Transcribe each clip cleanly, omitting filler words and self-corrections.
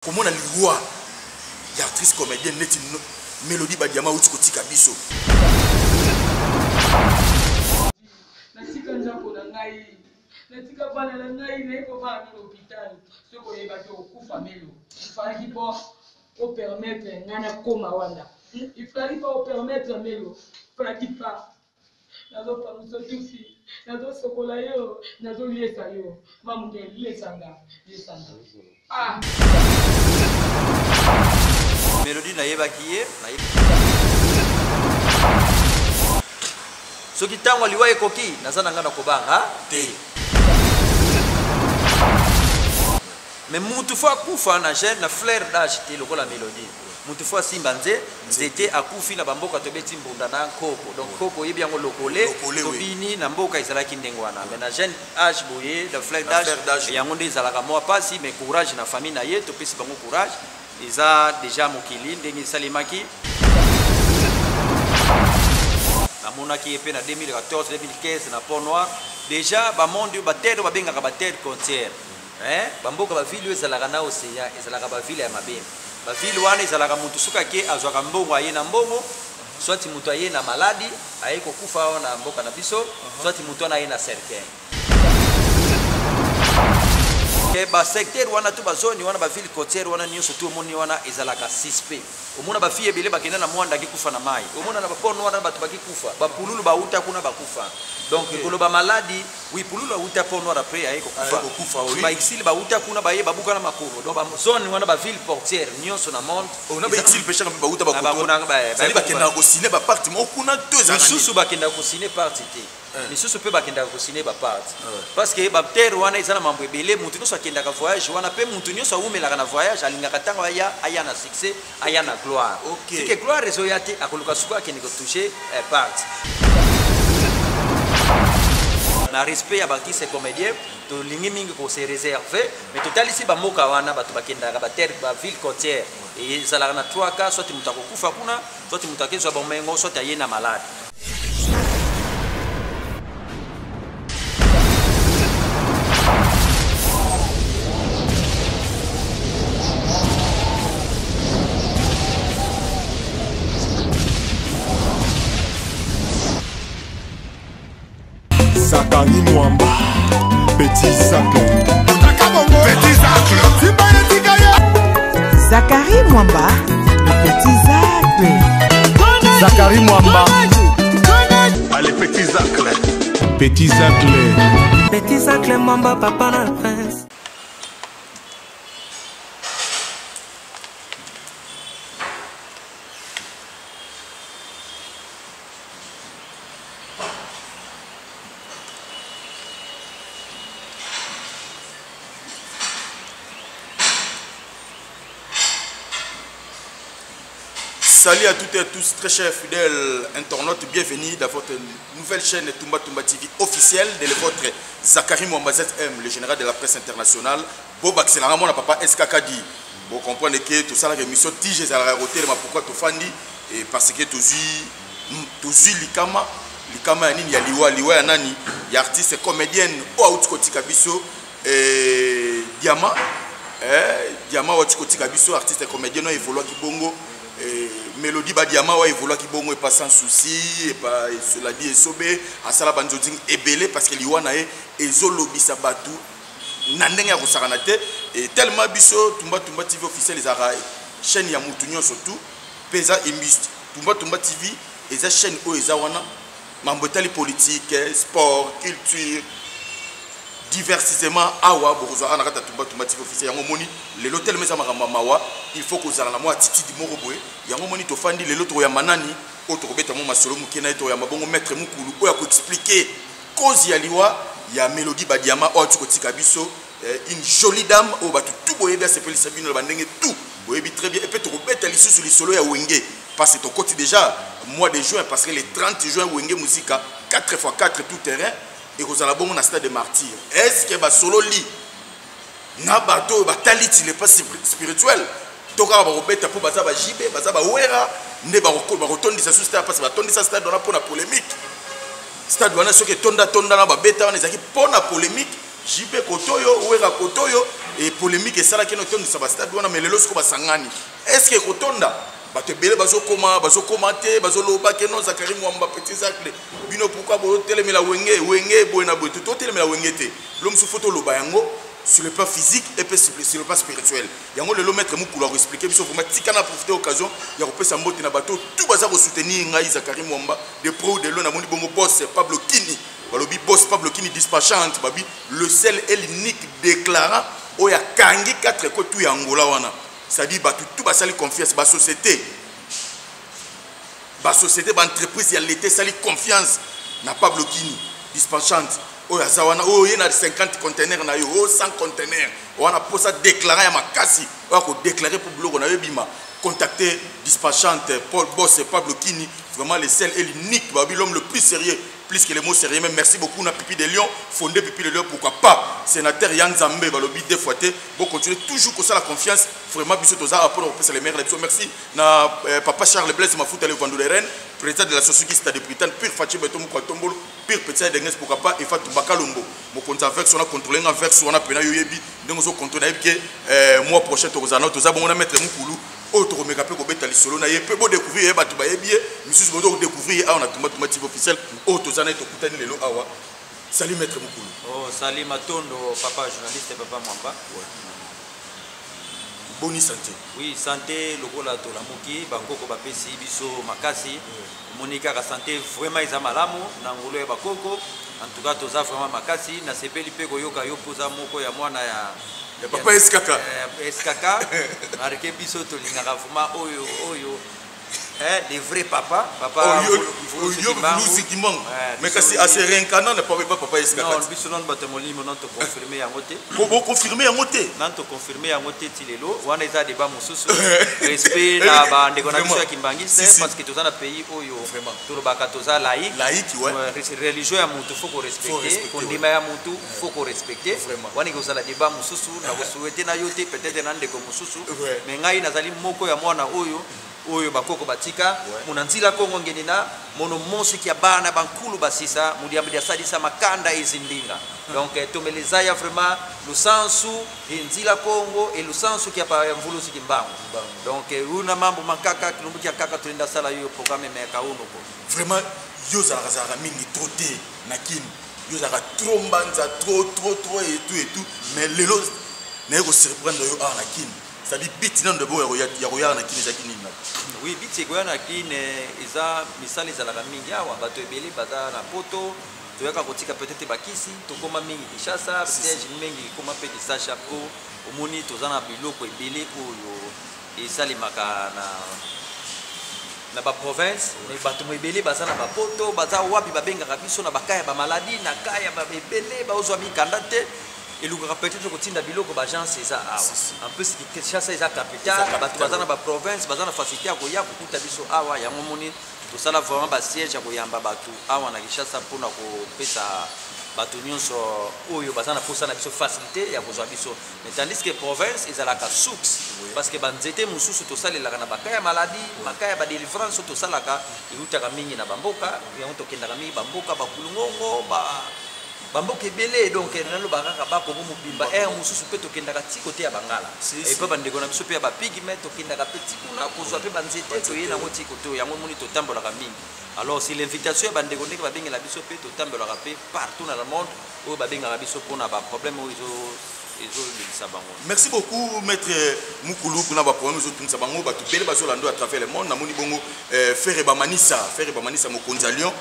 Comment on a loi l'actrice comédienne net Mélodie Badiama ou Tikotika Biso. Natika nzako na ngai. Natika bana na ngai na eko ba na l'hôpital. Soko yeba to kufa melo. Il fallait pas au permettre ngana koma wanda. Il fallait pas au permettre melo. Il fallait pas. Nazo pa musotufi. Nazo sokola yo, nazo liesa yo. Mamu de liesanga, liesanga. Ah. Mélodie na yeba kiye, na yeba. Soki tango liwa ekoki, nazana ngana kobanga, te. Mais mutu fwa kufa na jeune na flair d'âge te lokola Mélodie. Mutu fwa simba nzete akufi na bamboka tobeti mbunda na koko. Donc koko yebi yango lokole, tobini na mboka ezalaki ndengwana. Mais na jeune âge boye, na flair d'âge, yango nde ezalaka mwa pasi, mais courage na famille na ye, topesi bango courage. Eza déjà mokili ndenge salimaki. Na monaki epe na 2014 2015 na Pont Noir. Déjà ba monde ba tête ba benga ba tête concert. Bamboka ba ville ezalaka na océan, ezalaka ba ville ya mabe. Ba ville wana ezalaka mutu suka ke azwaka mbongo aye na mbongo, soit mutu aye na maladi, aye kokufa na mboka na biso, soit mutu na aye na cercueil. Ba secteur wana tu ba zone wana ba ville côtière wana nyonso tu omoni wana ezalaka suspect. Omona ba fille ebele bakenda na mwanda kikufa na mai. Omona na ba Pont Noir ba tubaki kufa. Ba pululu ba uta kuna ba kufa. Donc kolo ba maladi, oui pululu uta Pont Noir après aye kufa. Ba exil ba uta kuna ba ye babuka na makoro. Donc ba zone wana ba ville portière nyonso na monde. On a ba exil pêcher ba uta ba kufa. Ça dit ba kenda ko ciné ba parti mo kuna deux ans. Susu ba kenda ko ciné parti te. Mais ce peut pas kenda ko ciné ba part parce que ba terre wana ezana mambo ebele mutu no so kenda ka voyage wana pe mutu nyo so umela na voyage alinga katanga aya na succès aya na gloire c'est que gloire rezo yate akoluka suka kende ko toucher part na respect ya baki ces comédiens to lingi mingi ko se réserver mais total ici ba moka wana ba to bakenda ka ba terre ba ville côtière et ça la na 3 cas soit mutu akufa kuna soit mutu akezo ba mengo soit ayena malade. Zakari Mwamba, Petit Zacle. Petit Zacle. Zakari Mwamba, Petit Zacle. Zakari Mwamba. Allez, Petit Zacle. Petit Zacle. Petit Zacle Mwamba, papa na prince. Salut à toutes et à tous, très chers fidèles internautes, bienvenue dans votre nouvelle chaîne Toumba Toumba TV officielle de votre Zakari Mwamba ZM, le général de la presse internationale. Bob accélérant mon papa SKKD. Vous comprenez que tout ça, la émission Tige à la route, mais pourquoi tu fandi et parce que tu as Likama yani ya liwa ya nani, ya artiste comédienne au Outskoti Kabiso Diama, Diama Outskoti Kabiso, artiste comédienne évolué qui bongo. Mélodie Badiama wa évolue qui bongo et pas sans souci et pas cela dit et sobé à sala banjoding et belé parce que liwana e ezolo bisabatu nandenga ko saranate et tellement biso Toumba Toumba TV officiel les ara chaîne ya mutunyo surtout pesa imbist Toumba Toumba TV eza chaîne o eza wana mambotali politique sport culture diversisement awa bozo ana kata Toumba Toumba TV officiel yango moni le l'hôtel mesa mawa il faut que zala na moi titi di moko boye yango moni to fandi le l'autre ya manani autre kobeta mo masolo mukena to ya mabongo maître mukulu oya ko expliquer cause ya liwa ya Mélodie Badiama o tikotika biso une jolie dame o batu tout boye bien s'appelle Sabine le bandenge tout boye bi très bien et peut to kobeta lisusu li solo ya wenge parce que to côté déjà mois de juin parce que le 30 juin wenge musica 4x4 tout terrain et que la bonne stade de martyr est-ce que ba solo li na bato bataliti le pas spirituel toka ba robeta po baza ba jibe baza ba wera ne ba rotondisa sous stade parce que batondisa stade dans la polémique stade wana soki tonda na ba beta wana ezaki pona polémique JP Kotoyo Wera Kotoyo et polémique et ça là qui nous donne ça va stade wana mais lelo siko basangani est-ce que Kotonda bato belé bazo commenter bazo loba que non Zakari Mwamba Petit Zacle bino pourquoi bo telemela wenge boena bo to telemela wenge te l'homme sous photo loba yango sur le plan physique et sur le plan spirituel yango lelo maître Mukulu a expliquer biso vraiment tikana profiter occasion ya kopesa mbote na bato tout baza ko soutenir ngai Zakari Mwamba de pro de l'on a moni bongo boss Pablo Kini balobi boss Pablo Kini dispatchante babi le seul et l'unique déclarant oya kangi 4 ko tout yangola wana c'est-à-dire tout basali confiance ba société ba entreprise ya l'été sali confiance na Pablo Kini dispatchante oya zawana oya na 50 containers na yo 100 containers wana posa déclarer ya makasi oya ko déclarer pour bloko na yebima contacter dispatchante Paul Boss et Pablo Kini vraiment le seul et l'unique babi l'homme le plus sérieux plus que les mots sérieux même merci beaucoup na Pipi de Lion fondé Pipi de Lion pourquoi pas sénateur Yann Zambé balobi deux fois bon continuer toujours comme ça la confiance vraiment biso toza rapport au les maires merci na papa Charles Blaise Mafuta le Vandou Rennes président de la société Stade de Britann pire Fachi Betom Kwatombolo pire petit de Nges pourquoi pas et Fatou Bakalombo mon compte avec son a contrôlé en vers son a pena yoyebi donc on contrôle que mois prochain toza bon on mettre Mukulu autre mega pe ko betali solo na ye pe bo découvrir ba to ba yebie misusu bo do découvrir a on a tomatique officiel auto zana to kutani lelo awa salut maître Mukulu oh salut Matondo papa journaliste papa Mwamba boni santé oui santé lokola to la moki bangoko ba pesi biso makasi monika ka santé vraiment isa malamu na ngolo ya bakoko en tout cas toza vraiment makasi na sepeli pe ko yoka yopoza moko ya mwana ya papa SKK marqué biso to lingaka vraiment oyo des vrais papa mais kasi assez réincarnant ne pas papa SKK non biso non batemoli non to confirmer yango te bo confirmer yango te non to confirmer yango te tilelo wana eza débat mosusu respect na ba ndeko na biso ya kimbangiste parce que tozana pays oyo vraiment to baka toza laïque ouais religieux ya mutu faut ko respecter kondima ya mutu faut ko respecter wana kozala débat mosusu na ko souhaiter na yote peut-être na ndeko mosusu mais ngai nazali moko ya mwana oyo bakoko batika munanzila kongo ngenina mono monsi kia bana bankulu basisa mudiambi sadisa makanda ezindinga donc tomeleza ya vraiment le sensu nzila kongo et le sensu kia pa mvulusi kimbango donc una mambo makaka kilumbu kia kaka tulinda sala yo programme me kauno ko vraiment yoza razara mingi troté nakini yoza ka trombanza trop et tout mais lelo na ko surprendre yo nakini ça dit bit non de bo ya roya nakini zakini na oui biti ko yana kine eza misali za la mingi awa bato ebele baza na poto toyaka kotika peut-être bakisi tokoma mingi Kishasa siège mingi koma pe Kishasa ko omoni tozana biloko ebele oyo esali maka na ba province mais bato ebele baza na ba poto baza wapi babenga biso na bakaya ba maladie na kaya ba ebele ba ozwa mikanda te et le peut-être que tinda biloko ba agence eza awa en plus Kishasa eza capitale bato bazana ba province bazana facilité ya koya kukuta biso awa ya momoni to sala vraiment ba siège ya koyamba bato awa na Kishasa pona ko pesa bato nyonso oyo bazana posa na biso facilité ya kozwa biso mais tandis que province ezala ka soux parce que banzete mususu to salela na bakaya maladie makaya ba délivrance to salaka ilutaka mingi na bamboka yango to kendaka mingi bamboka bakulungongo bamboka ebele donc nalo bakaka bako mobimba mususu pe tokendaka ti côté ya bangala et pe bandeko na biso pe ya bapigi mais tokendaka pe ti kuna kozwa pe banzete toye nango ti côté yango moni totambolaka mingi alors si l'invitation ya bandeko ndenge babengela biso pe totambolaka pe partout dans le monde oyo babengaka biso mpona baproblème oyo merci beaucoup maître Mukulu pour na ba problème zo bango ba to bele bazolando à travers le monde na moni bongo Ferre Bamanisa mokonza Lyon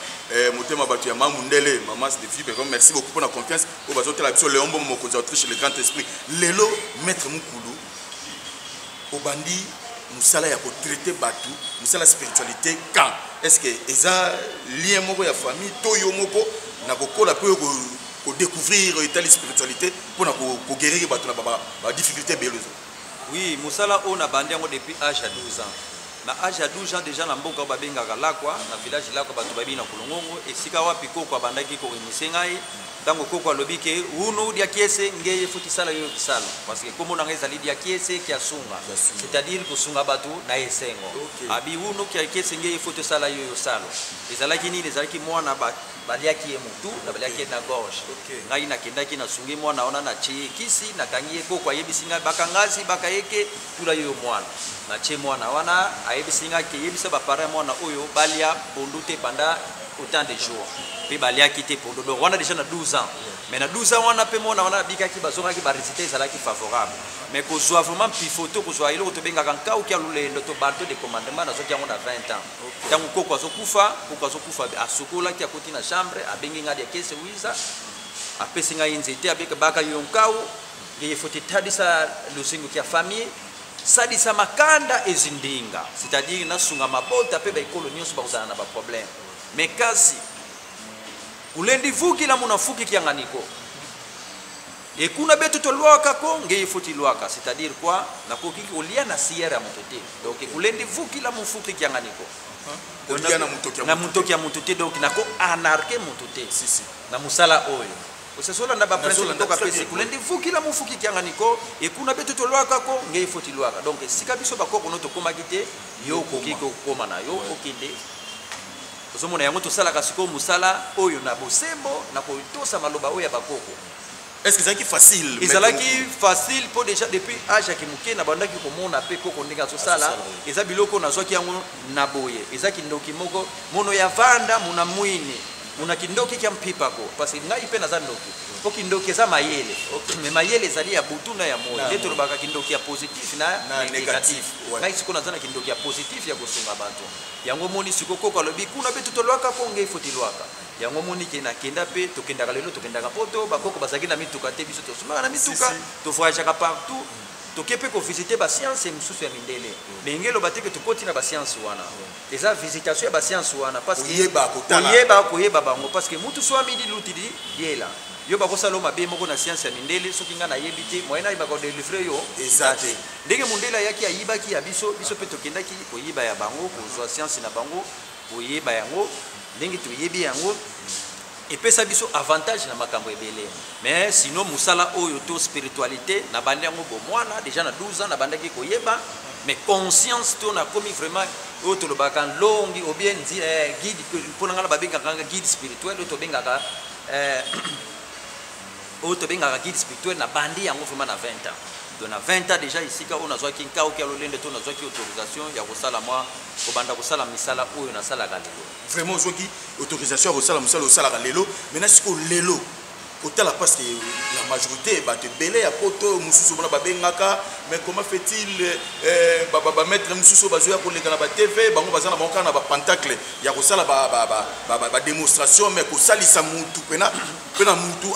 motema batu ya mamundele mamas de vie comme merci beaucoup pour la confiance au bazotela biso Léon Bombo mokonza Autriche le grand esprit lelo maître Mukulu obandi musala ya ko traiter batu musala spiritualité quand est-ce que eza lien moko ya famille to yo moko na kokola pe ko découvrir telle spiritualité pour na guérir bato na ba difficulté belozo oui musala on a bandé depuis âge à 12 ans na âge à 12 ans déjà na mboka babenga lakwa na village lakwa bato babi na kulongongo esika wapi ko kwa bandaki ko remisengai tango koko alobi ke uno dia kiese ngeye futi sala yo kisala parce que comme on a ezali dia kiese ki asunga c'est-à-dire kusunga batu na esengo abi uno ki kiese ngeye futi sala yo sala ezalaki ni ezalaki mwana baliaki mutu na baliaki na gorge ngai na kendaki na sungi mwana ona na chi kisi na kangie koko ayebisinga bakangazi bakayeke tula yo mwana na che mwana wana ayebisinga ke yebisa ba parent mwana oyo balia bondute panda autant de jours puis balia quitté pour donc on a déjà 12 ans mais na 12 ans on a pe mona on a bika ki bazonga ki ba réciter ça là qui favorable mais ko soit vraiment puis photo ko soit ile to benga kanka ou ki alule to bato de commandement na so ki on a 20 ans tangu koko azokufa asukola ki akoti na chambre abengi ngadi ya kese wiza apesi nga inzete abeka baka yonkau ye foti tadisa lusingo ki famille sadisa makanda ezindinga c'est-à-dire na sunga mabota pe ba kolonio so ba na ba problème mais kasi kulendi vuki la munafuki kianganiko et kuna betu to lwaka ko ngeye foti lwaka c'est-à-dire quoi na koki olia na sierra mutote donc kulendi vuki la mufuki kianganiko olia na mutoki ya mutote donc nako anarke mutote si na musala oyo osesola na ba principe to ka pesi kulendi vuki la mufuki kianganiko et kuna betu to lwaka ko ngeye foti lwaka donc sika biso bakoko no to koma kite yo koki ko koma na yo okinde ozomona yango tosala kasiko musala oyo na bosembo na koitosa maloba oyo ya bakoko. Est-ce que c'est facile? Ezalaki facile pour déjà depuis âge ya kimuke na bandaki komona pe koko ndinga tosala eza biloko nazwaki yango na boye ezaki ndoki moko mono ya vanda muna mwini muna kindoki kya mpipa ko parce que ngai pe naza ndoki po kindoki eza mayele mais mayele ezali ya butu na ya moyo leto lobaka kindoki ya positif na négatif ngai siko naza na kindoki ya positif ya kosunga bato yango moni siko koko alobi kuna pe tutolwaka ko ngai fotilwaka yango moni ke na kenda pe tokendaka lelo tokendaka poto bakoko bazaki na mituka te biso tosumaka na mituka to voyageaka partout tokepe ko visiter ba science mususu ya mindele mais ngelo bateke tokoti na ba science wana eza visitation ya ba science wana parce que yeba bango parce que mutu so amidi lutidi diela yo bakosala mabe moko na science ya mindele soki nga na yebite moyena ibako délivrer yo exact ndenge mundela yaki ayibaki ya biso pe tokendaki ko yiba ya bango ko zo science na bango ko yeba yango ndenge to yebi yango epesa biso avantage na makambo ebele mais sinon musala oyo to spiritualité na bandi yango bo mwana déjà na 12 ans na bandaki ko yeba mais conscience to na komi vraiment oyo to lobaka longi ou bien guide pour ngala babenga guide spirituel to bengaka oyo to bengaka guide spirituel na bandi yango vraiment na 20 ans donc na 20 ans déjà ici ka on a zwa kinka oki alolende to na zwa ki autorisation ya kosala moi ko banda kosala misala oyo na sala galelo vraiment zwa ki autorisation ya kosala misala osala galelo maintenant siko lelo kotala parce que la majorité ba te belé à poto mususu bona babengaka mais comment fait-il ba mettre mususu bazoya ko leka na ba TV bango bazana bango na ba pentacle ya kosala ba démonstration mais ko salisa mutu pena mutu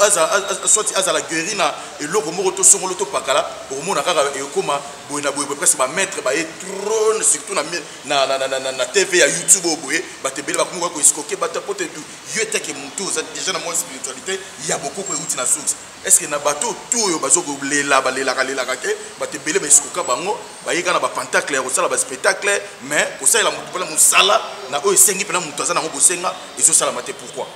sorti azala guérina et loko moko to songolo to pakala au mona kaka e koma boina boye presque ba mettre ba trône surtout na TV ya YouTube boye ba te belé ba ko escoquer ba tapote tout yote ke mutu déjà na mon spiritualité il y a beaucoup na source est-ce que na bateau tout yo bazoko lela ke bate belé ba escoka bango ba yeka na ba pentacle ya kosala ba spectacle mais kosala mutu pala musala na oyo sengi pena mutu azana ngo bosenga eso sala mate pourquoi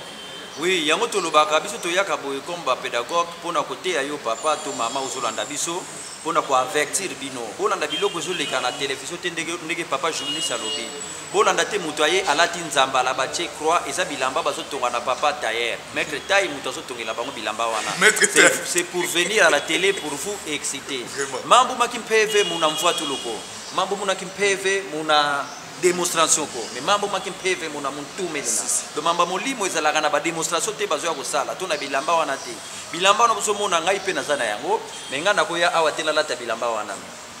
oui yango to lobaka biso to yaka boye comme ba pédagogue pona côté ya yo papa to mama ozolanda biso pona ko avertir bino bolanda biloko zoleka na télévision te ndenge papa journaliste alobi bolanda te mutu aye alati nzamba la bache croix eza bilamba bazotonga na papa tailleur maître taille mutu azotongela bango bilamba wana c'est pour venir à la télé pour vous exciter mambo makimpeve muna mvua tuloko mambo muna kimpeve muna démonstration ko mais mambo makimpeve muna muntu melina do mambo molimo ezalaka na ba démonstration te bazo ya kosala to na bilamba wana te bilamba wana boso mona ngai pe nazana yango mais nga nakoya awa te lata bilamba wana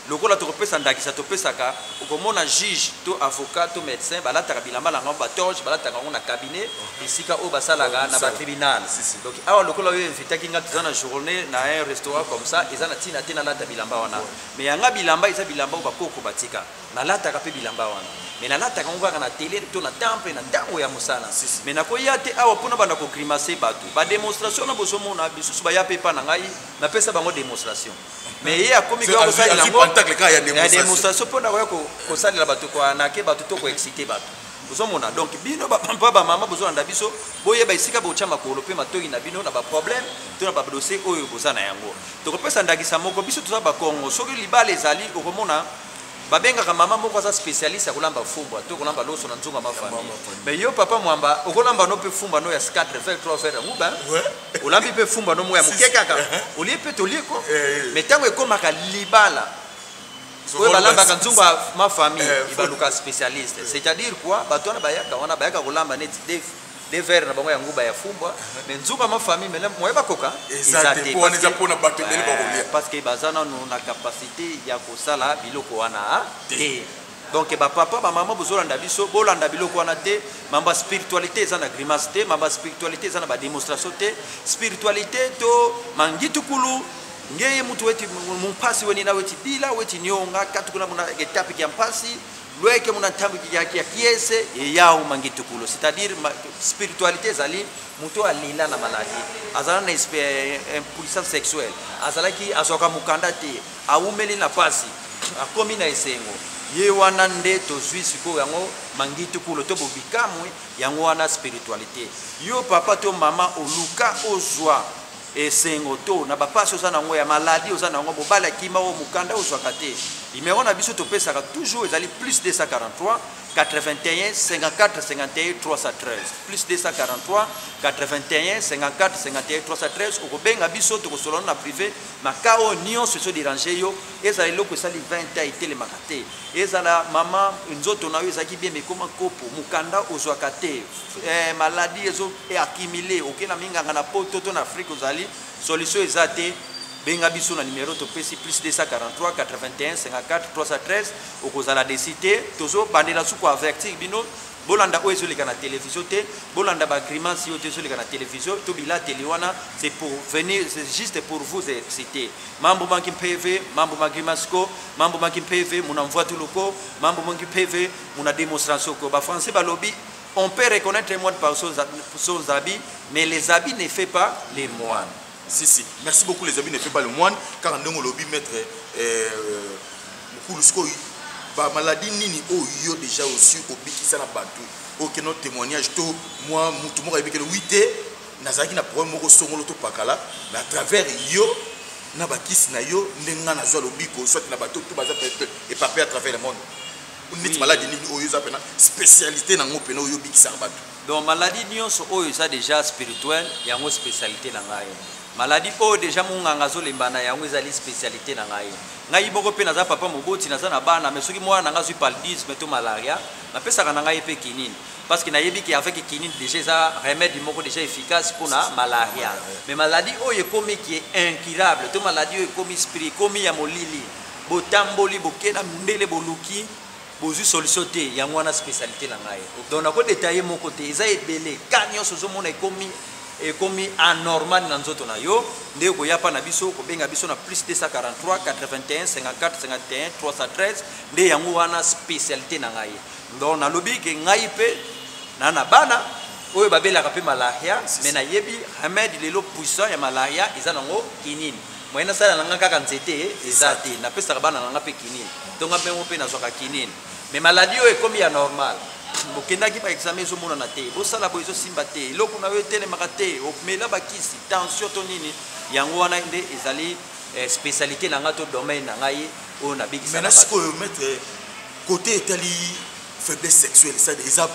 lokola tokopesa ndakisa topesaka okomona juge to avocat to médecin balata bilamba lango ba torche balata ngo na cabinet isika o basalaka na ba tribunal donc awa lokola yo invitaki nga tuzana journée na un restaurant comme ça ezana tina te na lata bilamba wana mais yanga bilamba isa bilamba ba koko batika na lata ka pe bilamba wana mais na lata ka ngwa na télé to na temple na ntango ya musala mais na koya te awa pona bana ko grimacer batu ba démonstration na boso mona bisusu ba ya pe pa na ngai na pesa bango démonstration mais il y a comme quoi ça il y a démonstration pour na ko salela bato ko anake bato to ko exciter bato ozomona donc bino bapampa bamama bozolanda biso boyeba esika botia makolo mpe matoki na bino na baproblème to na badossier oyo boza na yango tokopesa ndakisa moko biso toza bakongo soki libala ezali okomona babengaka mama moko aza spécialiste ya kolamba fumbwa to kolamba loso na nzunga mafamille mais yo papa mwamba okolamba no mpe fumba no ya 4 3 faire nguba olambi mpe fumba no mo ya mokekaka olie mpe tolieko mais ntango ekomaka libala oyo balambaka nzunga mafamille ibaluka spécialiste c'est-à-dire quoi bato wana bayaka kolamba neti des verres na bango ya nguba ya fumbwa mais nzunga mafamille mais moyeba koka ezate parce que bazana na capacité ya kosala biloko wana te donc bapapa bamama bozolanda biso bolanda biloko wana te mamba spiritualité eza na grimace te mamba spiritualité eza na badémonstration te spiritualité to mangitukulu ngeye mutu weti mpasi weni na weti bila weti nyonga katukuna muna etape ya mpasi lweke muna tambu ya kiese yao mangitukulu c'est-à-dire spiritualité zali mutu alila na maladie azala na impuissance sexuelle azala ki asoka mukanda te aumeli na pasi akomi na esengo ye wana nde tozwi siko yango mangitukulu to bobikamwe yango wana spiritualité yo papa to mama oluka ozwa esengo to na bapasi oza nango ya maladie oza nango bobala kima o mukanda ozwaka te numéro na biso topesaka toujours ezali plus 243 81 54 51 313 plus 243 81 54 51 313 okobenga biso tokosolana na privé makao nyonso so déranger yo ezala eloko esali 20 ans etelemaka te ezala mama nzoto na yo ezalaki bien mekoma kopo mukanda ozwaka te maladie ezo accumulé okena minganga na poto to na Afrique ozali solution eza te benga biso na numéro topesi plus 243 81 54 313 okozala décider tozo bandela suko avertir bino bolanda oyo ezoleka na télévision te bolanda bagrimance yo ezoleka na télévision to bila télé wana c'est pour venir c'est juste pour vous citer mambo manki PV mambo magrimance ko mambo manki PV muna mvoa tuloko mambo manki PV muna démonstration ko ba français ba lobby on peut reconnaître un moine par son habit mais les habits ne fait pas les moines. Si. Merci beaucoup les amis, ne fait pas le moine. Car on a lobby mettre bah maladie nini oh yo déjà aussi au biki ça na batu aucun autre témoignage to moi mutu mo ebike le 8 nazaki na problème moko songolo to pakala mais à travers yo na bakisi na yo ndenga na zo lobiko soit na batu to baza et pas à travers le monde une maladie nini oh yo za pena spécialité na ngopena oh yo biki ça batu donc maladie nyonso oh ça déjà spirituel yango spécialité na ngai maladie oh déjà munganga zo lembana yango ezali spécialité na ngai ngai boko pe naza papa moboti naza na bana mais soki mwana nanga zui paludisme to malaria na pesa kana ngai pe kinini parce que nayebi ki avec kinini déjà ça remède moko déjà efficace pour na malaria mais maladie oh ekomi qui est incurable to maladie ekomi spirit komi ya molili botamboli bokena mbele boluki bozu solution te yango wana spécialité na ngai donc na ko détailler moko te eza ebele kanyo sozo mona ekomi anormal na nzoto na yo nde koyapa na biso kobenga biso na plus 243 81 54 51 313 nde yango wana spécialité na ngai donc na lobi ke ngai pe na bana oyo babelaka pe malaria mais na yebi remède lelo puissant ya malaria eza nango kinini moyena sala nanga kaka nzete eza te na pesa bana nanga pe kinini donc ngapengo pe na zwaka kinini mais maladie oyo ekomi anormal bokendaki ba examen zo mona na te bosala boizo simba te eloko na yo telemaka te omela bakisi tension to nini yango wana nde ezali spécialité na nga to domaine na ngai oyo na bikisa mais siko mettre côté etali faiblesse sexuelle ça déjà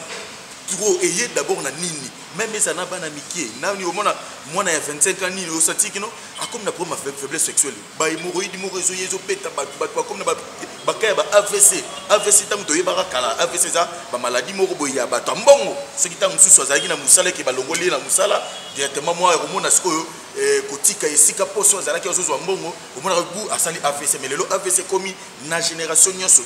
trop ayé d'abord na nini même ça na bana mikie na ni omona mwana ya 25 ans nini osati kino akomi na problème faiblesse sexuelle ba hémorroïde mo réseau yezo peta ba comme na ba kaya ba AVC tango to yeba kala AVC za ba maladie moko boya ba tambongo ce qui tango susu azaki na musala ke ba longoli na musala directement moi omona sikoyo kotika esika poso azalaki ozozwa mbongo omona ku asali AVC mais lelo AVC komi na génération nyonso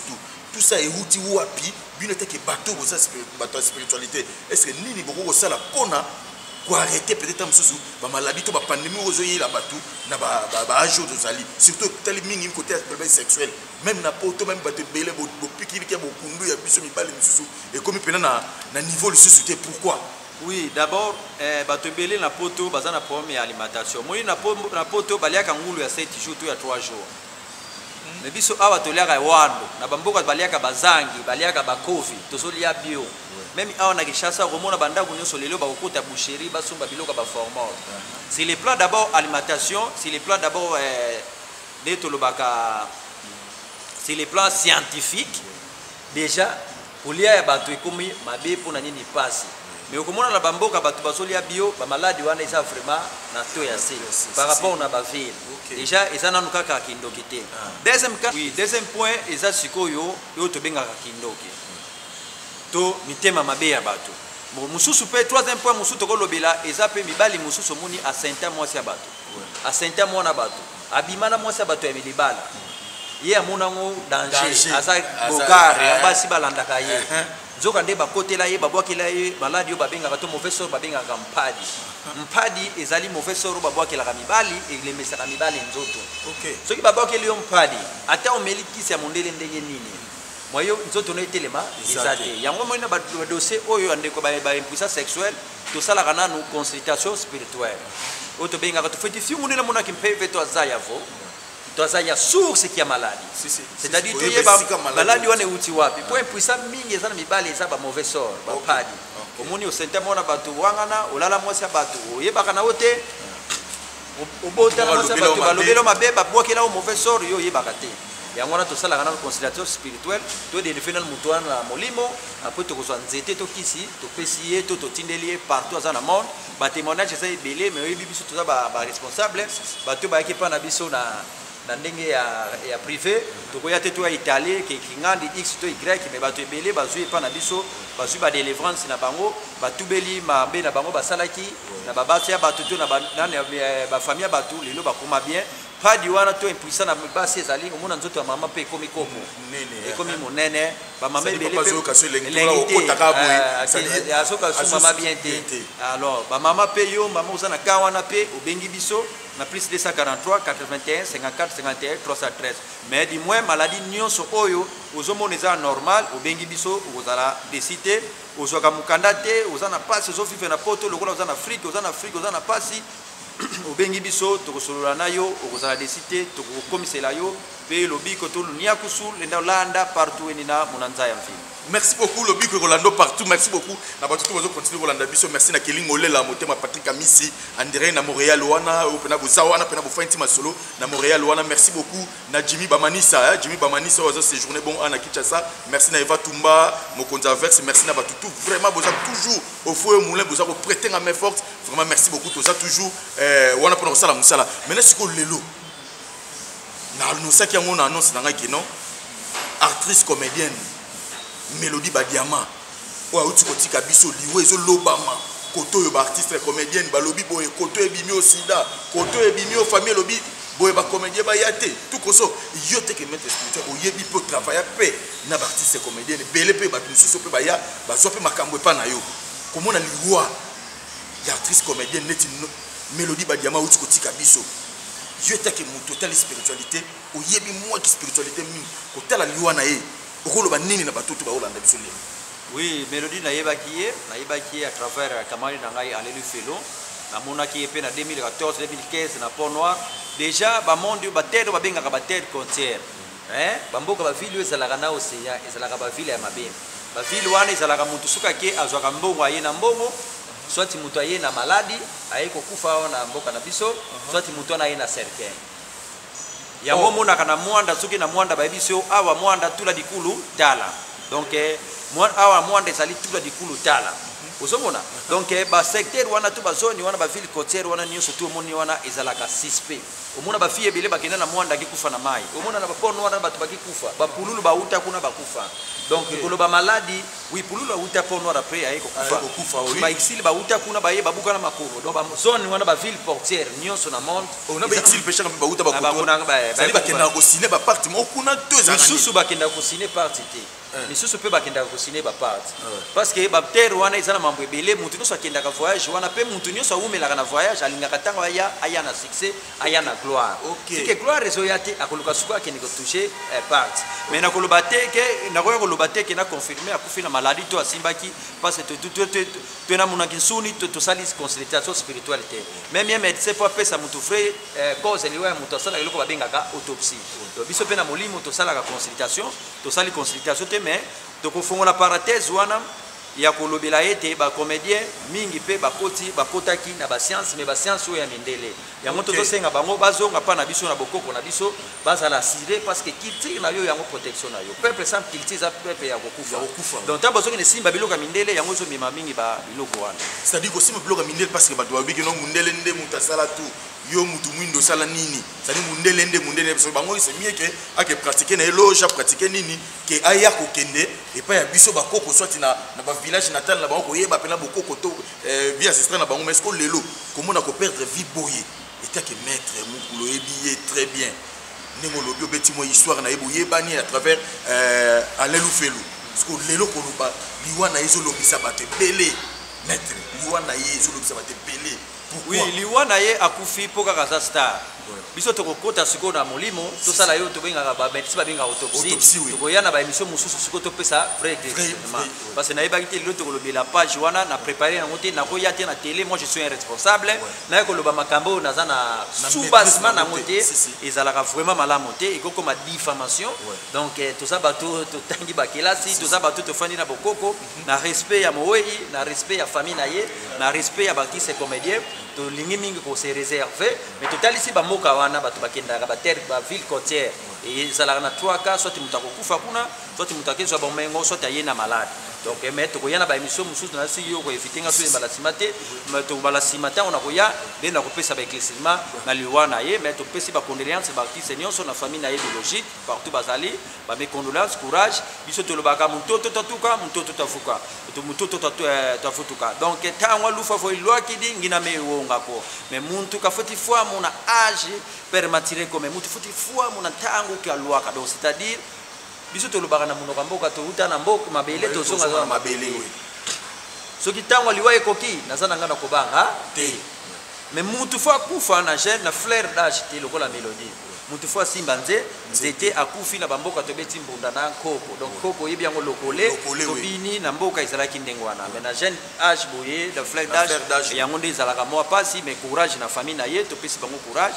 tout ça est outil wapi bino te ke bateau boza spiritualité est-ce que nini boko sala pona ko arrêter peut-être mususu ba maladie to ba pandémie ozoyi la bateau na ba ajo dozali surtout tali mingi côté problème sexuel même na poto même bateau belé bo pikiri ke bo kundu ya biso mibale mususu et comme pena na niveau le société pourquoi oui d'abord bateau belé na poto baza na problème ya alimentation moi na poto baliaka ngulu ya 7 jours to ya 3 jours mais biso awa toliaka wando na bamboka baliaka bazangi baliaka bakofi tozolia bio même awa na Kinshasa romona bandako nyonso lelo bakokota boucherie basomba biloko ba formol. C'est les plans d'abord alimentation, c'est les plans d'abord c'est les plans scientifiques déjà pour liya bato ekomi mabe pona nini pasi. Mais au komona la bamboka bato bazolia bio ba maladi wana eza vraiment na to ya se par rapport na ba ville. Déjà eza nanu kaka kindoki te. Deuxième cas, oui, deuxième point eza sikoyo yo to benga kindoki. To mitema mabe ya bato. Mususu pe troisième point mususu to kolobela eza pe mibali mususu moni a Saint-Anne mwasi ya bato. A Saint-Anne mwana bato. Abimana mwasi ya bato ya milibala. Ye amonango danger asa bokare basi balandaka ye. Zoka nde bakotela ye babwakela ye maladi yo babengaka to mauvais sort babengaka mpadi. Mpadi ezali mauvais sort babwakelaka mibali elemesaka mibali nzoto. OK. Soki babwakeli yo mpadi ata omeli kisi ya mondele ndenge nini. Moyo nzoto no etelema ezate. Yango moina ba dossier oyo andeko ba impuissance sexuelle to sala kana no consultation spirituelle. Oto bengaka to feti fi munela mona kimpeve to azayavo. To azaya source qui a maladie. C'est-à-dire que y a maladie wana uti wapi. Pour impuissant mingi ezana mibali eza ba mauvais sort, ba padi. Omoni o Saint-Anne mona batu wangana olala mwasi batu. Yebaka na wote. Obota na mwasi batu balobelo mabe ba bwakela o mauvais sort yo yebaka te. Yango wana to sala kana conciliation spirituelle, to de defender mutuana na molimo, après to kozwa nzete to kisi, to pesier to tindeli partout dans le monde. Ba témoignage eza belé mais yebi biso to za ba responsable, ba to ba ekipa na biso na ndenge ya privé to koya te to ya Italie ke kingandi X to Y mais ba to belé bazui pa na biso, bazui ba délivrance na bango, ba tubeli mabe na bango basalaki na babasi ya batu to na ba famille batu lelo ba koma bien. Pas du wana to impuissant na basi ezali omona nzoto ya mama pe komi kopo nene komi monene ba mama belé pe asoka su mama bien te alors ba mama pe yo mama uzana ka wana pe obengi biso na plus 243 81 54 51 313 mais du moins maladie nyonso oyo ozomona eza normal obengi biso ozala décider ozwaka mukanda te ozana pasi ozofife na poto lokola ozana Afrique ozana pasi obengi biso tokosolola na yo okozala décider tokokomisela yo pe lobiko to nia kusul lenda landa partout enina monanza ya mfini. Merci beaucoup lobiko Rolando partout, merci beaucoup na bato to bazo continuer Rolanda biso, merci na Kelingo Lela motema Patrick Amisi André na Montréal wana opena bozawa na pena bofanti masolo na Montréal wana, merci beaucoup na Jimmy Bamanisa ozo séjourner bon ana Kinshasa, merci na Eva Tumba Mokonza Verse, merci na bato tout vraiment boza toujours au feu au moulin boza ko prêter la main forte, vraiment merci beaucoup to ça toujours wana pona sala musala. Maintenant siko lelo na no saki yango na annonce na ngai non actrice comédienne Mélodie Badiama oya uti kotika biso liwe ezo lobama koto yo ba artiste comédienne balobi boye koto ebimi au sida koto ebimi au famille lobi boye ba comédien ba yate tout koso yo te ke mettre spirituel oyebi po travailler pe na ba artiste comédienne belé pe ba mususu pe ba ya ba zo pe makambo pa na yo komona liwa ya actrice comédienne neti Mélodie Badiama uti kotika biso yo te ke mon total spiritualité oyebi moi ki spiritualité mi kotala liwa na ye. Oui, Mélodie naïbaki à travers Kamali Nangai Alelu Felo, na monaki pe na 2014 2015 na Pont Noir. Déjà ba monde ba tête ba benga ba tête concert. Bamboka ba ville ezalaka na océan, ezalaka ba ville ya mabe. Ba ville wana ezalaka mutu suka ke azwaka mbongo aye na mbongo, soit mutu aye na maladi, aye kokufa na mboka na biso, soit mutu na aye na cercueil. Yango mona kana mwanda soki na mwanda ba biso awa mwanda tula dikulu tala. Donc awa mwanda ezali tula dikulu tala. Ozomona. Donc ba secteur wana tu ba zone wana ba ville côtière wana nyonso tu omoni wana ezalaka 6P. Omona ba fille ebele bakenda na mwanda kikufa na mai. Omona na ba pono wana batu bakikufa. Ba pululu ba uta kuna bakufa. Donc koloba maladi oui pululu uta pono après ayeko kufa. Ba exil ba uta kuna ba ye babuka na makolo. Donc ba zone wana ba ville portière nyonso na monde. On a ba exil pêcher ba uta ba koto. Ba bakenda ko ciné ba parti mo kuna 2 ans. Susu bakenda ko ciné parti te. Mais susu pe bakenda ko ciné ba parti. Parce que ba terre wana ezana mambo ebele mutu no sakenda ka voyage wana pe mutu nyo sa umela na voyage alingaka tanga aya na succès aya na gloire. C'est que gloire rezo yate akoluka suka akende ko toucher part. Mais na koloba te ke na koloba te ke na confirmer akufi na maladie to asimbaki parce que tu na mona kinsuni to salis consultation spiritualité. Même médecin pour pesa mutu frère cause liwa mutu sala eloko babengaka autopsie. Donc biso pe na molimo to sala ka consultation, to sali consultation te mais to kofongola parenthèse wana ya kolobela ete ba comédien mingi pe bakoti bakotaki na ba science mais ba science oyo ya mindele yango to senga bango bazonga pa na biso na bokoko na biso bazala assuré parce que culture na yo yango protection na yo peuple sans culture za peuple ya kokufa donc ta bazonga ne simba biloko mindele yango zo mema mingi ba biloko wana c'est-à-dire que simba biloko mindele parce que bato babiki no mundele nde mutasala tout yo mutu mwindo sala nini c'est-à-dire mundele nde mundele parce que bango c'est mieux que ake pratiquer na eloge pratiquer nini ke aya ko kende et pas ya biso bakoko soit na ba village natal na bango ko yeba pena bokoko to vie ancestral na bango mais est-ce que lelo comment on a perdre vie boye et que maître mukulo ebiye très bien nengo lobi obeti mo histoire na eboye bani à travers alelu felu parce que lelo ko loba liwana ezolobisa bate belé maître liwana ezolobisa bate belé. Oui, liwana ye akufi poka kaza star. Biso to kokota siko na molimo, to sala yo to benga ba medecin ba benga autopsie. To yana ba émission mususu siko to pesa vrai exactement. Parce que na yeba kiti lo to kolobela page wana na préparer na ngote na koya te na télé, moi je suis un responsable. Na koloba makambo na za na sous-bassement na ngote, ezalaka vraiment malamu te, eko comme diffamation. Donc tout ça ba to tangi ba kelasi, tout ça ba to fandi na bokoko, na respect ya moyi, na respect ya famille na ye, na respect ya baki ces comédiens. To lingi mingi ko se réserver mais total ici ba moka wana ba to bakenda ba terre ba ville côtière et ça la na 3 cas soit mutako kufa kuna soit mutake so ba mengo soit ayena malade donc mais to koyana ba émission mususu na si yo ko éviter nga so ba la simate mais to ba la simate on a koya de na ko pesa ba éclaircissement na liwana ye mais to pesa ba condoléances ba qui seigneur son famille na biologique partout bazali ba mes condoléances courage biso to lo baka mutoto tatuka mutoto tafuka to mutoto tafutuka donc tangwa lufa fo loi qui dit ngina me ngako mais muntu ka foti fois mon âge permettre comme muntu foti fois mon tango ki alwa ka donc c'est-à-dire biso to lobaka na muno kamboka to uta na mboka mabele to zonga za mabele we so ki tango liwa ekoki nazana ngana ko banga te mais muntu fois kufa na jeune na fleur d'âge te lokola mélodie muntu fois simba nzete akufi na bamboka to beti mbunda na kopo donc kopo yebi yango lokole to bini na mboka izalaki ndengwana mais na jeune âge boye de fleur d'âge yango nde izalaka moi pasi mais courage na famille na ye to pesi bango courage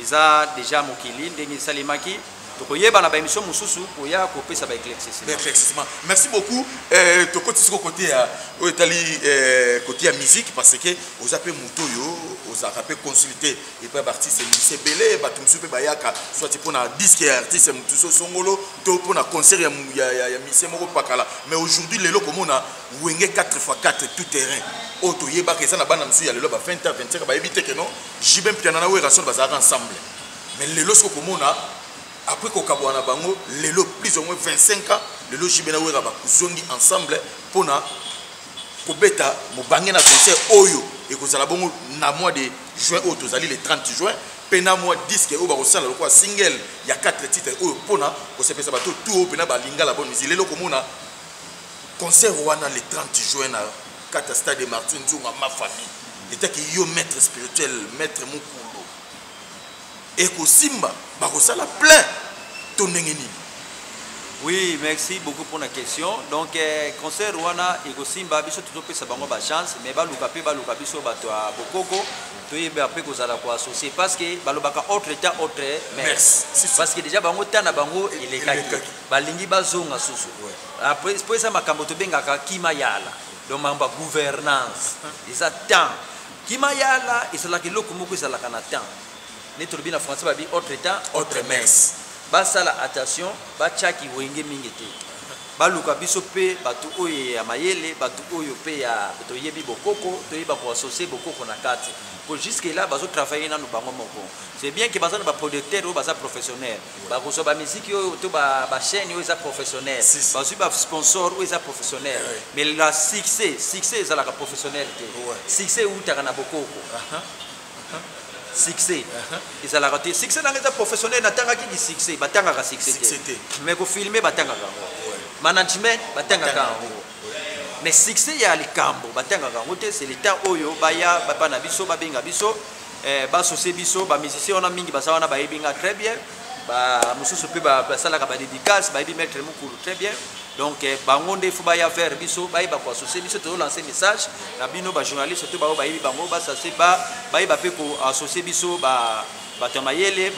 eza déjà mokili ndenge salimaki to yeba na ba émission mususu ko ya ko pesa ba éclaircissement. Merci beaucoup to côté sur côté o etali côté ya musique parce que aux appels mutoyo aux appels consulter et pas artiste lycée belé ba tumsu pe bayaka soit pour na disque artiste mutuso songolo to pour na concert ya lycée moko pakala mais aujourd'hui lelo comme on a wenge 4x4 tout terrain auto yeba que ça na bana msu ya lelo ba 20h 25 ba éviter que non jibem piano na we rason bazar ensemble mais lelo ce comme on a après qu'on kabwana bango lelo plus ou moins 25 ans lelo jibena wera ba zongi ensemble pona ko beta mo bangi na concert oyo et ko zala bongo na mois de juin au tozali le 30 juin pena mois disque o ba ko sala ko single ya 4 titres oyo pona ko se pesa bato tout pena ba lingala bonne musique lelo ko mona concert wana le 30 juin na 4 stade de Martin Nzunga ma famille était que yo maître spirituel maître Mukulu et que Simba la plein ton nengeni. Oui, merci beaucoup pour la question. Donc concert Rwanda et que Simba biso tout pe sa bango ba chance mais ba luka biso ba to bokoko to yeba pe ko zala ko associer parce que ba lobaka autre temps autre merci parce que déjà bango tana bango il est kaki ba lingi ba zonga susu après pour ça makambo to benga ka kimayala donc mamba gouvernance ils attendent kimayala isala ke loko moko isala kana temps ne turbine français ba bi autre temps autre messe ba sala attention ba chaki wenge mingete ba luka biso pe batu oyo ya mayele batu oyo pe ya to yebi bokoko to yeba ko associer bokoko na kati pour jusque là bazo travailler na no bango moko c'est bien que bazana ba producteur ou baza professionnel ba ko so ba musique yo to ba chaîne yo za professionnel ba su ba sponsor ou za professionnel mais la succès za la professionnel succès ou ta na bokoko succès ils allaient rater succès dans les professionnels n'attendent qui dit succès batanga ka succès mais ko filmer batanga ka management batanga ka mais succès ya likambo batanga ka ngote c'est l'état oyo baya baba na biso babenga biso ba société biso ba musicien on a mingi basa wana ba yebinga très bien ba mususu pe ba sala ka ba dédicace ba yebi mettre Mukulu très bien donc bangonde faut ba ya faire biso ba yeba ko associer biso to lancer message na bino ba journaliste to ba yebi bango ba ça c'est ba yeba pe ko associer biso ba bato mayele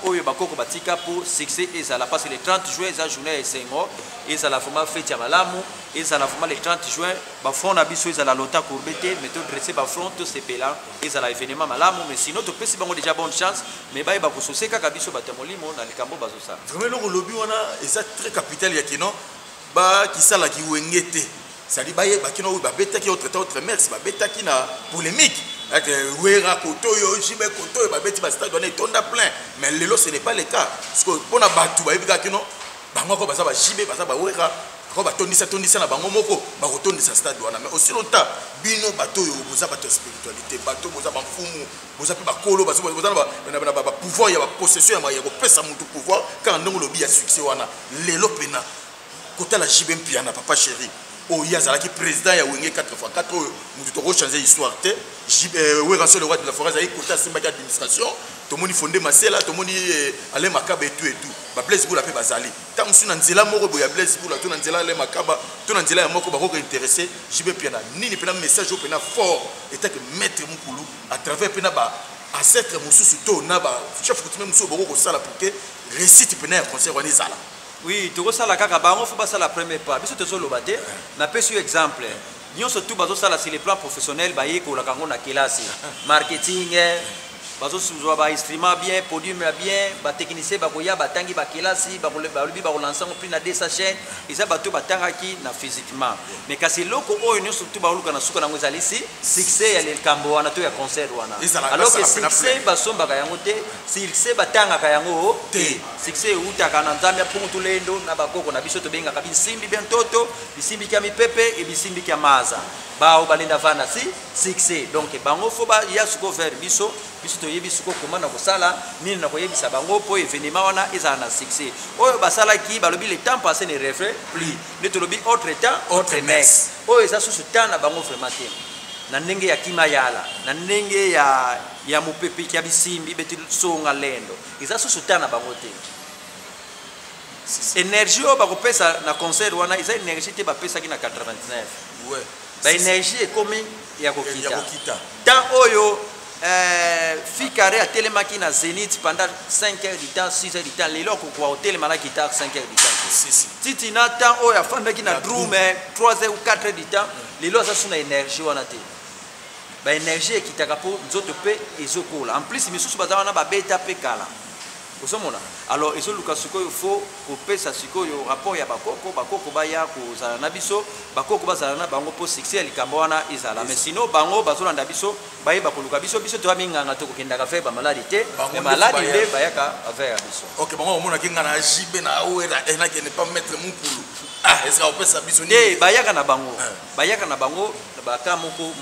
oyo bakoko batika pour succès ezala parce que le 30 juin eza journée esengo ezala vraiment fête ya malamu ezala vraiment le 30 juin bafront na biso ezala lota courbe te mais to dresser bafront to sepela ezala événement malamu mais sinon topesi bango déjà bonne chance mais bayeba kosose kaka biso bato molimo na likambo bazosala vraiment loko lobi wana eza très capital ya kino bakisalaki wenge te sali bayeba kino babetaki autre merci babetaki na polémique wera kotoyo jibe kotoyo babeti ba stade wana etonda plein mais lelo ce n'est pas le cas parce que pona batu bayebika kino bango ko baza ba jibe baza ba wera ko batondisa na bango moko ba kotondisa stade wana mais aussi longtemps bino batoyo boza bato spiritualité bato boza ba mfumu boza pe ba kolo boza ba pouvoir ya ba possession ya ko pesa mutu pouvoir quand ndongo lobi ya succès wana lelo pena kota la jibe mpia na papa chéri o yazalaki président ya wenge 4x4 mutu to changer histoire te wera sur le roi de la forêt ayi kota simba ki administration to moni fondé masela to moni ale makaba et tout ba blaise bula pe bazali tant musu na nzela moko boya blaise bula to na nzela ale makaba to na nzela ya moko ba ko intéressé jibe pena nini pena message pena fort et que maître mukulu à travers pena ba ancêtre mususu to na ba chef coutumier musu boko ko sala pour que réussite pena ya concert wana zala. Oui, tu vois la kaka bango faut pas ça la première part. Biso te solo baté. Na pesu exemple. Nyon surtout bazo ça là sur le plan professionnel ba yeko la kango na kelasi. Marketing bazo suzwa ba instrument bien, podium bien, ba technicien ba boya ba tangi ba kelasi, ba lobi ba relancer on plus na des chaînes. Et ça bato batanga ki na physiquement. Mais kasi loko o nyon surtout ba luka na suka na ngozali si succès ya le kambo wana to ya concert wana. Alors que succès ba somba ka yango te, succès batanga ka yango te. Succès utaka na nzambe pour tout lendo na bakoko na biso to benga ka bisimbi bien toto, bisimbi kia mipepe et bisimbi kia maza. Ba o balinda vana si succès. Donc bango faut ba ya suko vers biso to yebi suko komana ko sala nini na ko yebisa bango po événement wana eza na succès. Oyo basala ki balobi le temps passé ne refait plus. Ne to lobi autre temps autre messe. Oyo eza susu tana bango vraiment te. Na ndenge ya kimayala, na ndenge ya mupepe kia bisimbi beti songa lendo. Eza susu tana bango te. Énergie o bakopesa na concert wana eza énergie te bapesa ki na 89. Ouais. Ba énergie est comme ya kokita. Tant oyo Fikare a télémaki na Zénith pendant 5 heures du temps, 6 heures du temps. Les locaux quoi au télémana qui tard 5 heures du temps. Titi na temps oyo afanda ki na drum 3 heures ou 4 heures du temps. Les locaux ça sont énergie wana te. Ba énergie qui ta kapo nzoto pe ezokola. En plus misusu bazana ba beta pe kala. Alors, il faut couper sa sikoyo rapport ya bakoko baya ko za na biso bakoko bazala na bango po succès likamboana izala mais sinon bango bazolanda biso baye bakoluka biso to aminganga to kokenda ka faire ba maladie mais maladie nde bayaka avec biso. OK, bango omona kinga na jibe na oera ena ke ne pas mettre mukulu. Est-ce qu'on peut ça biso ni bayaka na bango baka moko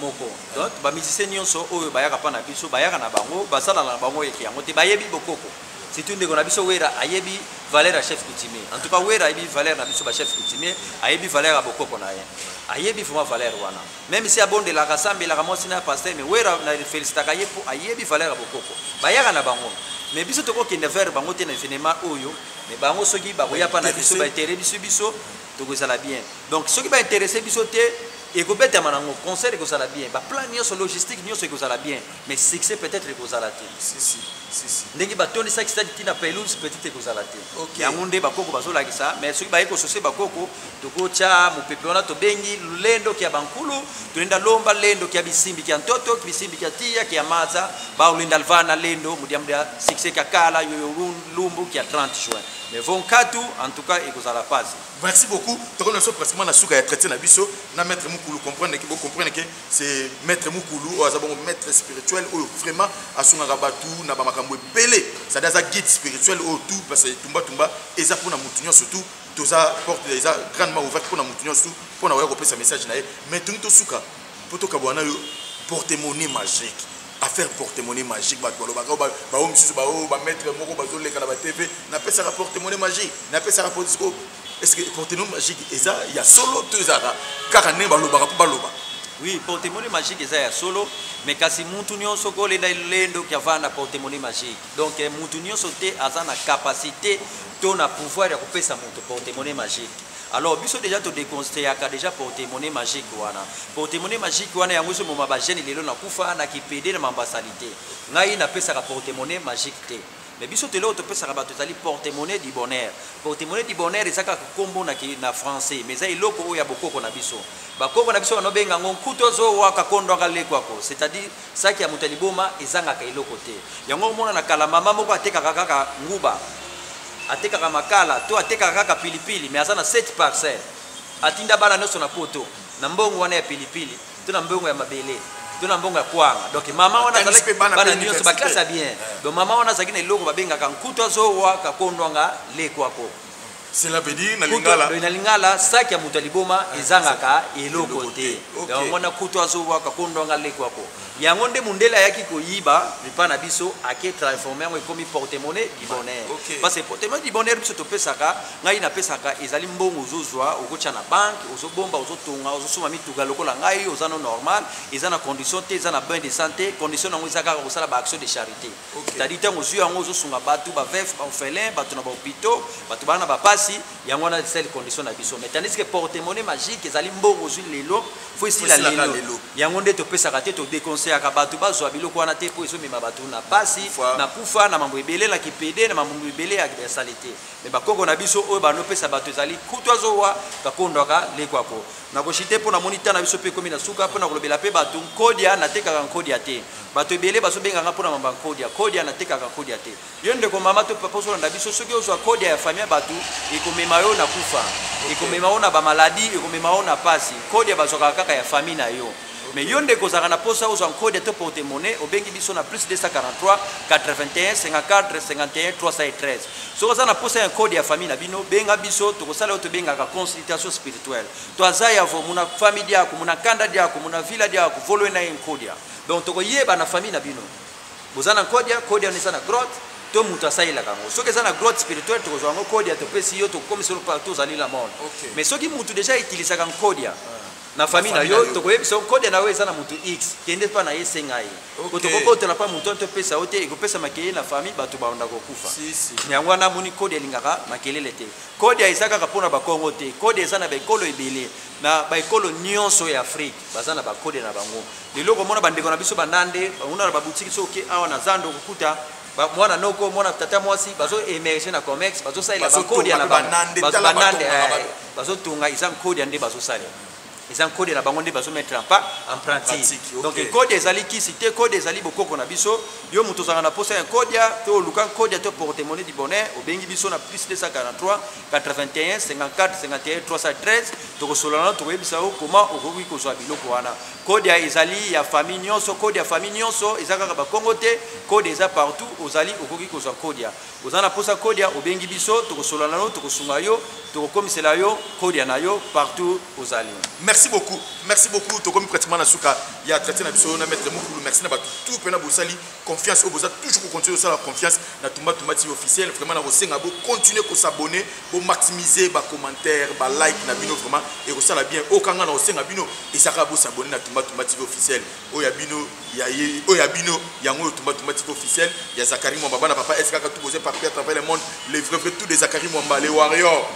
donc ba musicien nyonso oyo bayaka pa na biso bayaka na bango basala na bango yeki yango te bayebi bokoko. C'est une de qu'on a biso wera ayebi valeur à chef coutumier. En tout cas wera ayebi valeur na biso ba chef coutumier, ayebi valeur à bokoko na ye. Ayebi vraiment valeur wana. Même si abonde la rasambe la ramosi na pasteur mais wera na félicita kaye pour ayebi valeur à bokoko. Bayaka na bango. Mais biso toko ki ne faire bango te na événement oyo, mais bango soki ba koya pa na biso ba intérêt biso toko sala bien. Donc soki ba intéressé biso te et que bête manango concert que ça la bien ba plan nyo so logistique nyo so que ça la bien mais succès peut-être que ça la te si ndenge batoni ça qui ça tina pelouse peut-être que ça la te OK yangonde bakoko bazola ki ça mais soki ba eko sose bakoko toko cha mupepe ona to bengi lendo kia bankulu tulenda lomba lendo kia bisimbi kia ntoto bisimbi kia tia kia maza ba ulenda alvana lendo mudiamda succès kakala yo lumbu kia 30 juin mais vont katu en tout cas et que ça la passe. Merci beaucoup. Donc on pratiquement na souka ya traité na biso na maître Mukulu comprendre que vous comprenez que c'est maître Mukulu azabon maître spirituel ou vraiment asunga rabatu na ba makambo belé ça des guide spirituel au tout parce que tumba et ça pour na mutunyo surtout toza porte déjà grandement ouverte pour na mutunyo surtout pour na wa sa message na mais tout souka poto kabwana yo porte-monnaie magique à faire porte-monnaie magique ba mettre moko bazoleka na ba TV na pesa porte-monnaie magique na pesa est-ce que porte-monnaie magique il y a solo deux ara car ne baloba Oui, porte-monnaie magique eza ya solo, mais kasi mutu nyonso ko lenda lendo ki avana porte-monnaie magique. Donc mutu nyonso te aza na capacité to na pouvoir ya kopesa mutu porte-monnaie magique. Alors biso déjà to déconseillaka déjà porte-monnaie magique wana. Porte-monnaie magique wana yango so moma ba jeune lelo na kufa na kipede na mambasalité. Ngai na pesa ka porte-monnaie magique te. Mais biso te lo to pesa ka bato zali porte-monnaie du bonheur. Porte-monnaie du bonheur ezaka kombo na français, mais za iloko oya bokoko na biso. Bakoko na biso bano benga ngonkuto zo waka kondo ngale kwako, c'est-à-dire saki ya mutaliboma ezanga ka iloko te. Yango mona na kala mama moko ateka kaka nguba. Ateka makala to ateka kaka pilipili mais azana 7 parcelles. Atinda bana noso na poto. Na mbongo wana ya pilipili, to na mbongo ya mabele. Tuna mbonga kwanga donc mama wana zalaki bana nyonso ba classe bien donc mama wana zaki na iloko babenga kankuto zo waka kondwanga le kwako. Cela veut dire na lingala saki ya mutaliboma ezangaka eloko te. Donc mona kuto zo waka kondwanga le kwako. Yango nde mundela yaki koyiba mipana biso ake transformer ngo komi porte-monnaie du bonheur. Parce que porte-monnaie du bonheur biso to pesaka ngai na pesaka ezali mbongo zozwa okocha na banque ozobomba ozotonga ozosoma mituga lokola ngai ozana normal ezana condition te ezana bain de santé condition ngo ezaka kosala ba action de charité. C'est-à-dire tango zui yango ozosunga batu ba veuf ba orphelin batu na ba hôpitaux batu bana ba pasi yango na celle condition na biso. Mais tandis que porte-monnaie magique ezali mbongo zui lelo faut ici la lelo yango nde to pesaka te to déconseiller akabatu bazwa biloko wana te po ezomema batu na pasi na kufa na mambo ebele na kipede na mambo ebele ya salite mais bakoko na biso oyo banopesa batu ezali kutu azowa bakondwaka lekwako na koshite po na monita na biso pe komi na suka po na kolobela pe batu nkodia natekaka nkodia te batu ebele bazobenganga po na mamba nkodia natekaka nkodia te yo ndeko mama to papa so na biso soki ozwa kodia ya famille batu ekomema yo na kufa ekomema yo na bamaladi ekomema yo na pasi kodia bazwaka kaka ya famille na yo. Mais yonde kozaka na posa aux encore de porte-monnaie au bengi biso na plus 243 81 54 51 313. So koza na posa un code ya famille na bino benga biso to kosala to benga ka consultation spirituelle. To azaya vo muna famille yako muna kanda yako muna villa yako volwe na un code ya. Donc to koyeba na famille na bino. Bozana code ya nisa na grotte to mutu asaila kango. So kezana grotte spirituelle to kozanga code ya to pesi yo to comme sur partout zali la monde. Mais so ki mutu déjà utilise kan code ya. Na famille na yo to koyebi so code na we sana mutu X kende pa na yesenga yi ko to na pa mutu to pesa ote ko pesa makeye na famille batu baonda ko kufa nyango na muni code elingaka makelele te code ya isaka kapona ba Kongo te code ezana ba ekolo ebele na ba ekolo nyonso ya Afrique bazana ba code na bango leloko mona bandeko na biso banande una ba boutique so ke awa na zando kukuta mwana noko mwana tata mwasi bazo emerger na comex bazo saila ba code ya na banande bazo tunga izan code ande bazo saila. Ils ont codé la banque de baso mettre en pratique. Donc le code des ali qui cité code des ali boko na biso yo muto zanga posa un code ya to lukan code ya to porte-monnaie du bonheur au bengi biso na plus 243 81 54 51 313 to ko solana to webisa comment okoki ko zwa biloko wana code ya ezali ya famille nyonso code ya famille nyonso ezaka ba Kongo te code eza partout ozali okoki ko zwa code ya ozana posa code ya au bengi biso to ko solana to ko sunga yo to ko komisela yo code ya na yo partout ozali. Merci beaucoup. To comme pratiquement na suka ya traité na biso na maître Mukulu merci na ba tout pena bosali confiance au boza toujours continuer ça la confiance na Tumba TV officiel vraiment na rosenga bo continuer ko s'abonner bo maximiser ba commentaire ba like na bino vraiment et ko sala bien au kanga na rosenga bino et ça ka bo s'abonner na Tumba TV officiel o ya bino ya yango Tumba TV officiel ya Zakari Mwamba na papa est-ce que tout posé partout à travers le monde les vrais tous des Zakari Mwamba les warriors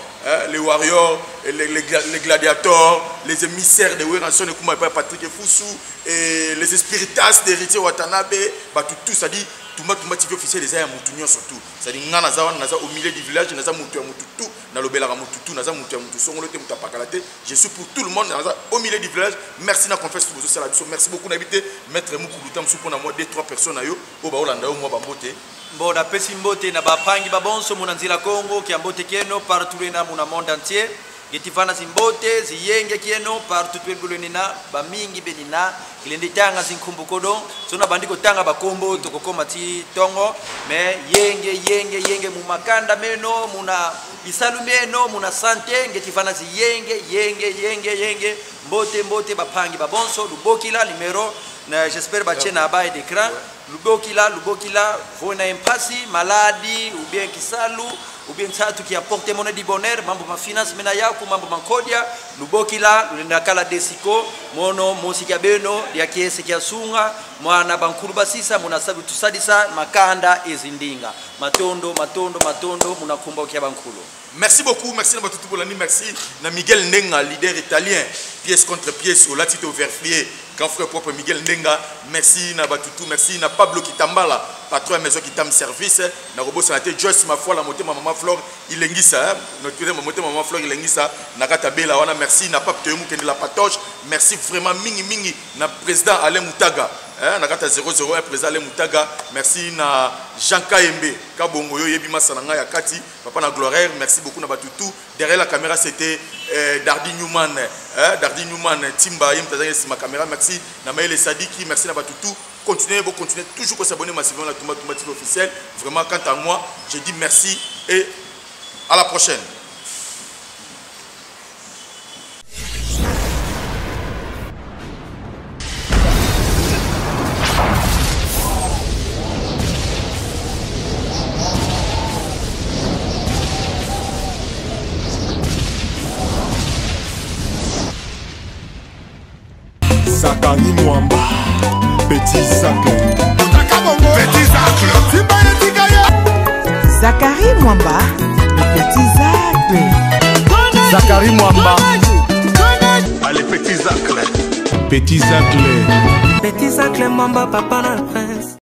les gladiateurs, les émissaires de Weranson et Kuma Patrick Foussou et les spiritas d'héritier Watanabe, tout ça dit Tumba TV officiel des ayants Moutounion surtout. Ça dit Nana Zawan Naza au milieu du village, Naza Moutou Moutou, Nalobela Moutou, Naza Moutou Moutou, Songolote Moutapakalate. Je suis pour tout le monde au milieu du village. Merci na confesse pour ça. Merci beaucoup d'habiter. Maître Moukouloutam Soupona moi 2-3 personnes à yo. Oba Olanda au moi Bambote. Bon, na pesi mbote na bapangi babonso munanzila Kongo kiambote kieno partout na muna monde entier. Getifana zimbote ziyenge kieno partout twebulonina bamingi benina kilende tanga zinkumbukodo sona bandiko tanga bakombo tokokoma ti tongo mais yenge mu makanda meno muna bisalu meno muna sante getifana ziyenge mbote bapangi babonso lubokila numero na j'espère bachena ba d'écran lubokila vona impasi maladi ou bien kisalu ou bien tatu qui apporte monnaie du bonheur mambo ma finance mena yako mambo mankodia lubokila lulenda kala desiko mono musika beno ya kiese kia sunga mwana bankuru basisa munasabu tusadisa makanda ezindinga matondo munakumba kia bankulu. Merci beaucoup, merci à tout le monde, merci à Miguel Ndenga, leader italien, pièce contre pièce au latito verfier, grand frère propre Miguel Ndenga, merci à Batutu, merci à Pablo Kitambala, patron de maison qui t'a service, na robot santé Joyce ma foi la montée maman Flore, il engisa, notre président montée maman Flore il engisa, na katabela wana merci na Pape Temu qui la patoche, merci vraiment mingi na président Alain Moutaga. Nakata 001 président Alain Moutaga, merci na Jean Kaembe Kabongo yo yebima sananga ya kati papa na gloire, merci beaucoup na batutu. Derrière la caméra c'était Dardi Newman, Timba yem tazanga ma caméra, merci na Maël Sadiki, merci na batutu. Continuez toujours pour s'abonner massivement à la Toumba TV officielle. Vraiment quant à moi, je dis merci et à la prochaine. Zakari Mwamba, Petit Zacle. Petit Zacle. Zakari Mwamba, Petit Zacle. Zakari Mwamba. Allez, Petit Zacle. Petit Zacle. Petit Zacle Mwamba, papa na